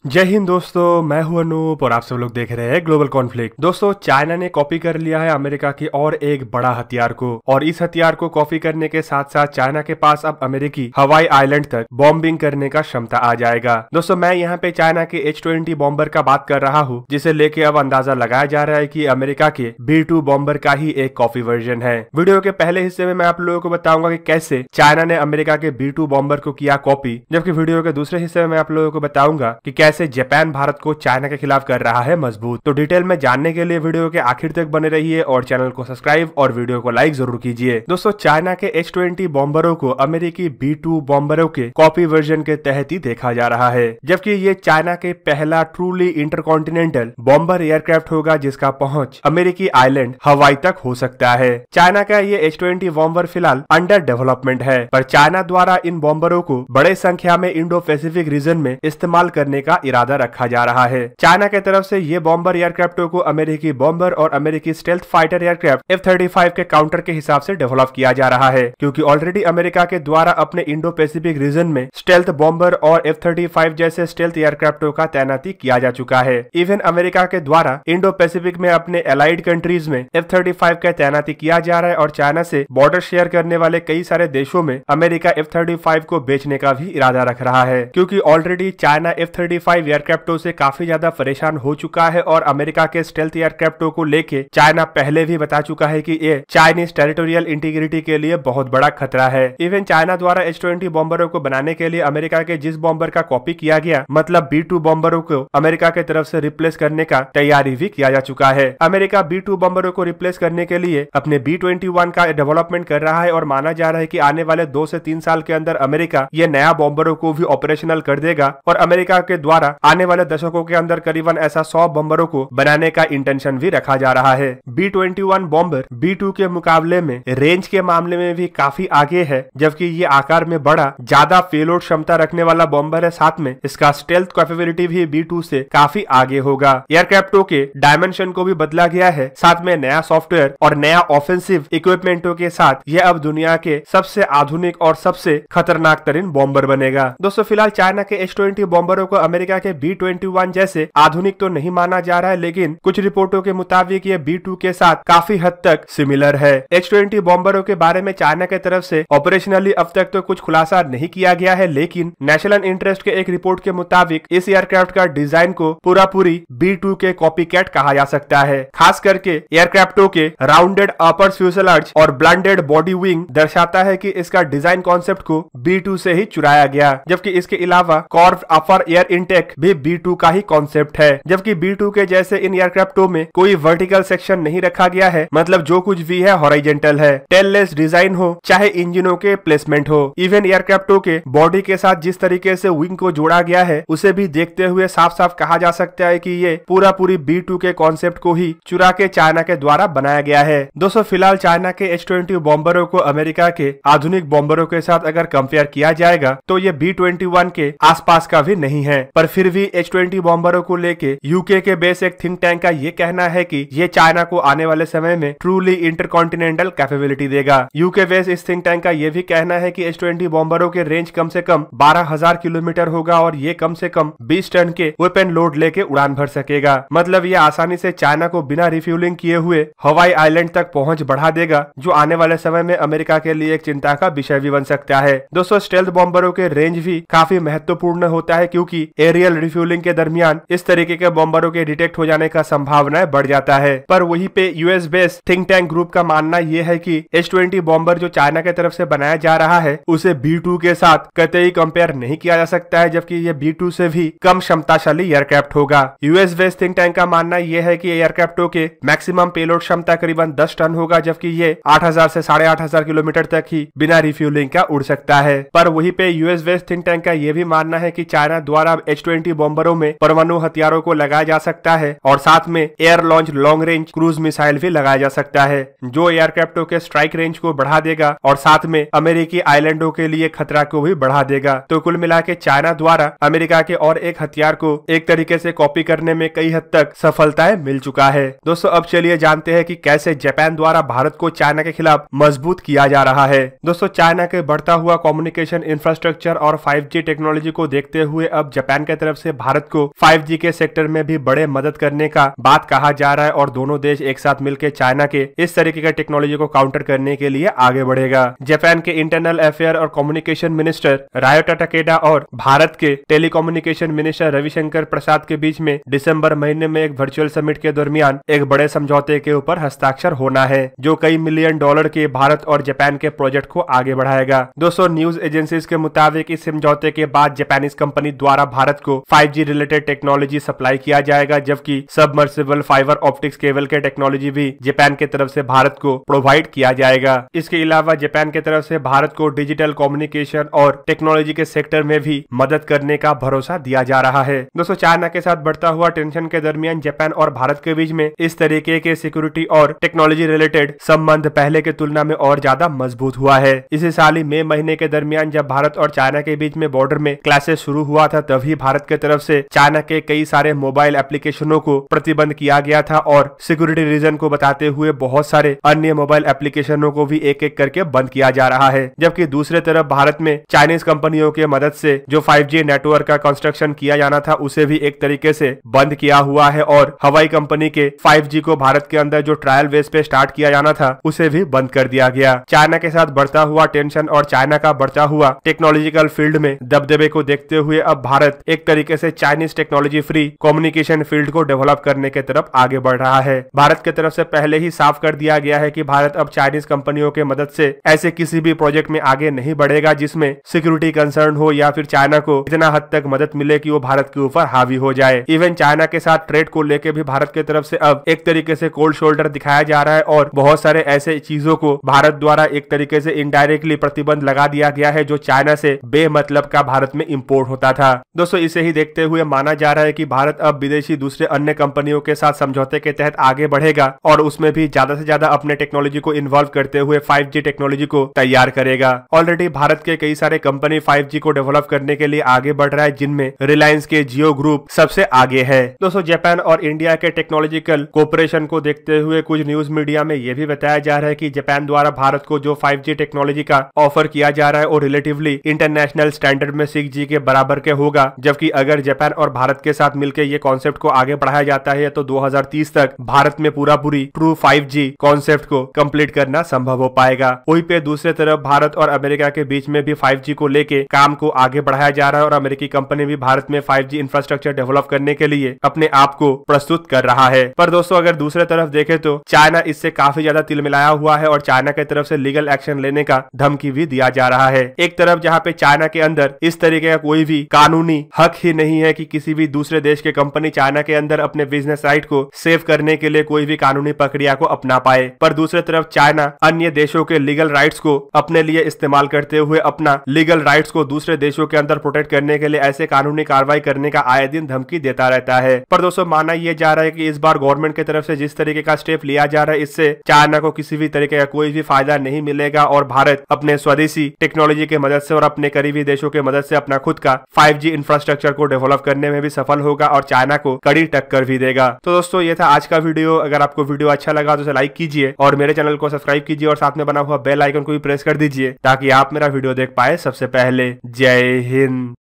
जय हिंद दोस्तों, मैं हूं अनूप और आप सब लोग देख रहे हैं ग्लोबल कॉन्फ्लिक्ट। दोस्तों, चाइना ने कॉपी कर लिया है अमेरिका की और एक बड़ा हथियार को, और इस हथियार को कॉपी करने के साथ साथ चाइना के पास अब अमेरिकी हवाई आइलैंड तक बॉम्बिंग करने का क्षमता आ जाएगा। दोस्तों, मैं यहाँ पे चाइना के H-20 बॉम्बर का बात कर रहा हूँ, जिसे लेके अब अंदाजा लगाया जा रहा है कि अमेरिका के B-2 बॉम्बर का ही एक कॉपी वर्जन है। वीडियो के पहले हिस्से में मैं आप लोगों को बताऊंगा कि कैसे चाइना ने अमेरिका के B-2 बॉम्बर को किया कॉपी, जबकि वीडियो के दूसरे हिस्से में मैं आप लोगों को बताऊंगा कि कैसे जापान भारत को चाइना के खिलाफ कर रहा है मजबूत। तो डिटेल में जानने के लिए वीडियो के आखिर तक बने रहिए और चैनल को सब्सक्राइब और वीडियो को लाइक जरूर कीजिए। दोस्तों, चाइना के H-20 बॉम्बरों को अमेरिकी B-2 बॉम्बरों के कॉपी वर्जन के तहत ही देखा जा रहा है, जबकि ये चाइना के पहला ट्रूली इंटरकॉन्टिनेंटल बॉम्बर एयरक्राफ्ट होगा जिसका पहुंच अमेरिकी आइलैंड हवाई तक हो सकता है। चाइना का ये H-20 बॉम्बर फिलहाल अंडर डेवलपमेंट है, पर चाइना द्वारा इन बॉम्बरों को बड़े संख्या में इंडो पैसिफिक रीजन में इस्तेमाल करने का इरादा रखा जा रहा है। चाइना के तरफ से ये बॉम्बर एयरक्राफ्टों को अमेरिकी बॉम्बर और अमेरिकी स्टेल्थ फाइटर एयरक्राफ्ट F-35 के काउंटर के हिसाब से डेवलप किया जा रहा है, क्योंकि ऑलरेडी अमेरिका के द्वारा अपने इंडो पैसिफिक रीजन में स्टेल्थ बॉम्बर और F-35 जैसे स्टेल्थ एयरक्राफ्टों का तैनाती किया जा चुका है। इवन अमेरिका के द्वारा इंडो पैसिफिक में अपने एलाइड कंट्रीज में F-35 का तैनाती किया जा रहा है, और चाइना से बॉर्डर शेयर करने वाले कई सारे देशों में अमेरिका F-35 को बेचने का भी इरादा रख रहा है, क्योंकि ऑलरेडी चाइना F-35 एयरक्राफ्टों से काफी ज्यादा परेशान हो चुका है। और अमेरिका के स्टेल्थ एयरक्राफ्टों को लेके चाइना पहले भी बता चुका है कि ये चाइनीज टेरिटोरियल इंटीग्रिटी के लिए बहुत बड़ा खतरा है। इवन चाइना द्वारा H-20 बॉम्बरों को बनाने के लिए अमेरिका के जिस बॉम्बर का कॉपी किया गया, मतलब B-2 बॉम्बरों को अमेरिका की तरफ से रिप्लेस करने का तैयारी भी किया जा चुका है। अमेरिका B-2 बॉम्बरों को रिप्लेस करने के लिए अपने B-21 का डेवलपमेंट कर रहा है, और माना जा रहा है कि आने वाले 2 से 3 साल के अंदर अमेरिका ये नया बॉम्बरों को भी ऑपरेशनल कर देगा, और अमेरिका के द्वारा आने वाले दशकों के अंदर करीबन ऐसा 100 बॉम्बरों को बनाने का इंटेंशन भी रखा जा रहा है। B-21 बॉम्बर B-2 के मुकाबले में रेंज के मामले में भी काफी आगे है, जबकि ये आकार में बड़ा, ज्यादा पेलोड क्षमता रखने वाला बॉम्बर है। साथ में इसका स्टेल्थ कैपेबिलिटी भी B-2 से काफी आगे होगा। एयरक्राफ्टों के डायमेंशन को भी बदला गया है, साथ में नया सॉफ्टवेयर और नया ऑफेंसिव इक्विपमेंटों के साथ यह अब दुनिया के सबसे आधुनिक और सबसे खतरनाक तरीन बॉम्बर बनेगा। दोस्तों, फिलहाल चाइना के H-20 बॉम्बरों को अमेरिका के B-21 जैसे आधुनिक तो नहीं माना जा रहा है, लेकिन कुछ रिपोर्टों के मुताबिक ये B-2 के साथ काफी हद तक सिमिलर है। H-20 बॉम्बरों के बारे में चाइना की तरफ से ऑपरेशनली अब तक तो कुछ खुलासा नहीं किया गया है, लेकिन नेशनल इंटरेस्ट के एक रिपोर्ट के मुताबिक इस एयरक्राफ्ट का डिजाइन को पूरी B-2 के कॉपीकैट कहा जा सकता है। खास करके एयरक्राफ्टों के राउंडेड अपर फ्यूजलाज और ब्लंडेड बॉडी विंग दर्शाता है कि इसका डिजाइन कॉन्सेप्ट को B-2 से ही चुराया गया, जबकि इसके अलावा कॉर्व अपर एयर इनटेक भी B-2 का ही कॉन्सेप्ट है। जबकि B-2 के जैसे इन एयरक्राफ्टों में कोई वर्टिकल सेक्शन नहीं रखा गया है, मतलब जो कुछ भी है हॉरिजॉन्टल है। टेललेस डिजाइन हो चाहे इंजनों के प्लेसमेंट हो, इवन एयरक्राफ्टों के बॉडी के साथ जिस तरीके से विंग को जोड़ा गया है, उसे भी देखते हुए साफ साफ कहा जा सकता है कि ये पूरी B-2 के कॉन्सेप्ट को ही चुरा के चाइना के द्वारा बनाया गया है। दोस्तों, फिलहाल चाइना के H-20 बॉम्बरों को अमेरिका के आधुनिक बॉम्बरों के साथ अगर कंपेयर किया जाएगा तो ये B-21 के आसपास का भी नहीं है, पर फिर भी H-20 बॉम्बरों को लेके यूके के बेस एक थिंक टैंक का ये कहना है कि ये चाइना को आने वाले समय में ट्रूली इंटरकॉन्टिनेंटल कैपेबिलिटी देगा। यूके बेस इस थिंक टैंक का ये भी कहना है कि H-20 बॉम्बरों के रेंज कम से कम 12,000 किलोमीटर होगा, और ये कम से कम 20 टन के वेपन लोड लेके उड़ान भर सकेगा। मतलब ये आसानी से चाइना को बिना रिफ्यूलिंग किए हुए हवाई आइलैंड तक पहुंच बढ़ा देगा, जो आने वाले समय में अमेरिका के लिए एक चिंता का विषय भी बन सकता है। दोस्तों, स्टेल्थ बॉम्बरों के रेंज भी काफी महत्वपूर्ण होता है, क्योंकि एरियल रिफ्यूलिंग के दरमियान इस तरीके के बॉम्बरों के डिटेक्ट हो जाने का संभावनाएं बढ़ जाता है। पर वहीं पे US based think tank group का मानना यह है कि H-20 बॉम्बर जो चाइना की तरफ से बनाया जा रहा है, उसे B-2 के साथ कतई कंपेयर नहीं किया जा सकता है, जबकि ये B-2 से भी कम क्षमताशाली एयरक्राफ्ट होगा। यूएस बेस्ड थिंक टैंक का मानना यह है कि एयरक्राफ्टों के मैक्सिमम पेलोड क्षमता करीबन 10 टन होगा, जबकि ये 8,000 से 8,500 किलोमीटर तक ही बिना रिफ्यूलिंग का उड़ सकता है। पर वहीं पे यूएस बेस्ड थिंक टैंक का यह भी मानना है कि चाइना द्वारा H-20 बॉम्बरों में परमाणु हथियारों को लगाया जा सकता है, और साथ में air launch long range cruise missile भी लगाया जा सकता है, जो एयरक्राफ्टों के स्ट्राइक रेंज को बढ़ा देगा और साथ में अमेरिकी आइलैंडों के लिए खतरा को भी बढ़ा देगा। तो कुल मिला के चाइना द्वारा अमेरिका के और एक हथियार को एक तरीके से कॉपी करने में कई हद तक सफलताएं मिल चुका है। दोस्तों, अब चलिए जानते हैं कि कैसे जापान द्वारा भारत को चाइना के खिलाफ मजबूत किया जा रहा है। दोस्तों, चाइना के बढ़ता हुआ कम्युनिकेशन इंफ्रास्ट्रक्चर और 5G टेक्नोलॉजी को देखते हुए अब जापान की तरफ से भारत को 5G के सेक्टर में भी बड़े मदद करने का बात कहा जा रहा है और दोनों देश एक साथ मिलकर चाइना के इस तरीके का टेक्नोलॉजी को काउंटर करने के लिए आगे बढ़ेगा। जापान के इंटरनल अफेयर और कम्युनिकेशन मिनिस्टर रायोटा टाकेडा और भारत के टेलीकम्युनिकेशन मिनिस्टर रविशंकर प्रसाद के बीच में दिसंबर महीने में एक वर्चुअल समिट के दरमियान एक बड़े समझौते के ऊपर हस्ताक्षर होना है, जो कई मिलियन डॉलर के भारत और जापान के प्रोजेक्ट को आगे बढ़ाएगा। दोस्तों, न्यूज एजेंसीज के मुताबिक इस समझौते के बाद जापानीज कंपनी द्वारा भारत को 5G रिलेटेड टेक्नोलॉजी सप्लाई किया जाएगा, जबकि सबमर्सिबल फाइबर ऑप्टिक्स केबल के टेक्नोलॉजी भी जापान की तरफ से भारत को प्रोवाइड किया जाएगा। इसके अलावा जापान की तरफ से भारत को डिजिटल कम्युनिकेशन और टेक्नोलॉजी के सेक्टर में भी मदद करने का भरोसा दिया जा रहा है। दोस्तों, चाइना के साथ बढ़ता हुआ टेंशन के दरमियान जापान और भारत के बीच में इस तरीके के सिक्योरिटी और टेक्नोलॉजी रिलेटेड संबंध पहले की तुलना में और ज्यादा मजबूत हुआ है। इसी साल ही मई महीने के दरमियान जब भारत और चाइना के बीच में बॉर्डर में क्लैशेस शुरू हुआ था, तभी भारत की तरफ से चाइना के कई सारे मोबाइल एप्लीकेशनों को प्रतिबंध किया गया था और सिक्योरिटी रीजन को बताते हुए बहुत सारे अन्य मोबाइल एप्लीकेशनों को भी एक एक करके बंद किया जा रहा है। जबकि दूसरी तरफ भारत में चाइनीज कंपनियों के मदद से जो 5G नेटवर्क का कंस्ट्रक्शन किया जाना था उसे भी एक तरीके से बंद किया हुआ है और हवाई कंपनी के 5G को भारत के अंदर जो ट्रायल बेस पे स्टार्ट किया जाना था उसे भी बंद कर दिया गया। चाइना के साथ बढ़ता हुआ टेंशन और चाइना का बढ़ता हुआ टेक्नोलॉजिकल फील्ड में दबदबे को देखते हुए अब भारत एक तरीके से Chinese technology free communication field को डेवलप करने की तरफ आगे बढ़ रहा है। भारत की तरफ से पहले ही साफ कर दिया गया है कि भारत अब चाइनीज कंपनियों के मदद से ऐसे किसी भी प्रोजेक्ट में आगे नहीं बढ़ेगा जिसमें सिक्योरिटी कंसर्न हो या फिर चाइना को इतना हद तक मदद मिले कि वो भारत के ऊपर हावी हो जाए। इवन चाइना के साथ ट्रेड को लेकर भी भारत की तरफ से अब एक तरीके से कोल्ड शोल्डर दिखाया जा रहा है और बहुत सारे ऐसे चीजों को भारत द्वारा एक तरीके से इनडायरेक्टली प्रतिबंध लगा दिया गया है जो चाइना से बेमतलब का भारत में इंपोर्ट होता था। दोस्तों, इसे ही देखते हुए माना जा रहा है कि भारत अब विदेशी दूसरे अन्य कंपनियों के साथ समझौते के तहत आगे बढ़ेगा और उसमें भी ज्यादा से ज्यादा अपने टेक्नोलॉजी को इन्वॉल्व करते हुए 5G टेक्नोलॉजी को तैयार करेगा। ऑलरेडी भारत के कई सारे कंपनी 5G को डेवलप करने के लिए आगे बढ़ रहा है, जिनमें रिलायंस के जियो ग्रुप सबसे आगे है। दोस्तों, जापान और इंडिया के टेक्नोलॉजिकल कोऑपरेशन को देखते हुए कुछ न्यूज मीडिया में यह भी बताया जा रहा है कि जापान द्वारा भारत को जो 5G टेक्नोलॉजी का ऑफर किया जा रहा है और रिलेटिवली इंटरनेशनल स्टैंडर्ड में 6G के बराबर के होगा। जबकि अगर जापान और भारत के साथ मिलकर ये कॉन्सेप्ट को आगे बढ़ाया जाता है तो 2030 तक भारत में पूरी ट्रू 5G कॉन्सेप्ट को कंप्लीट करना संभव हो पाएगा। वहीं पे दूसरी तरफ भारत और अमेरिका के बीच में भी 5G को लेके काम को आगे बढ़ाया जा रहा है और अमेरिकी कंपनी भी भारत में 5G इंफ्रास्ट्रक्चर डेवलप करने के लिए अपने आप को प्रस्तुत कर रहा है। पर दोस्तों, अगर दूसरे तरफ देखें तो चाइना इससे काफी ज्यादा तिलमिलाया हुआ है और चाइना की तरफ से लीगल एक्शन लेने का धमकी भी दिया जा रहा है। एक तरफ जहाँ पे चाइना के अंदर इस तरीके का कोई भी कानूनी हक ही नहीं है कि किसी भी दूसरे देश के कंपनी चाइना के अंदर अपने बिजनेस राइट को सेव करने के लिए कोई भी कानूनी प्रक्रिया को अपना पाए, पर दूसरी तरफ चाइना अन्य देशों के लीगल राइट्स को अपने लिए इस्तेमाल करते हुए अपना लीगल राइट्स को दूसरे देशों के अंदर प्रोटेक्ट करने के लिए ऐसे कानूनी कार्रवाई करने का आए दिन धमकी देता रहता है। पर दोस्तों, माना यह जा रहा है कि इस बार गवर्नमेंट की तरफ से जिस तरीके का स्टेप लिया जा रहा है इससे चाइना को किसी भी तरीके का कोई भी फायदा नहीं मिलेगा और भारत अपने स्वदेशी टेक्नोलॉजी के मदद से और अपने करीबी देशों के मदद से अपना खुद का 5G इंफ्रास्ट्रक्चर को डेवलप करने में भी सफल होगा और चाइना को कड़ी टक्कर भी देगा। तो दोस्तों, ये था आज का वीडियो। अगर आपको वीडियो अच्छा लगा तो उसे लाइक कीजिए और मेरे चैनल को सब्सक्राइब कीजिए और साथ में बना हुआ बेल आइकन को भी प्रेस कर दीजिए ताकि आप मेरा वीडियो देख पाए सबसे पहले। जय हिंद।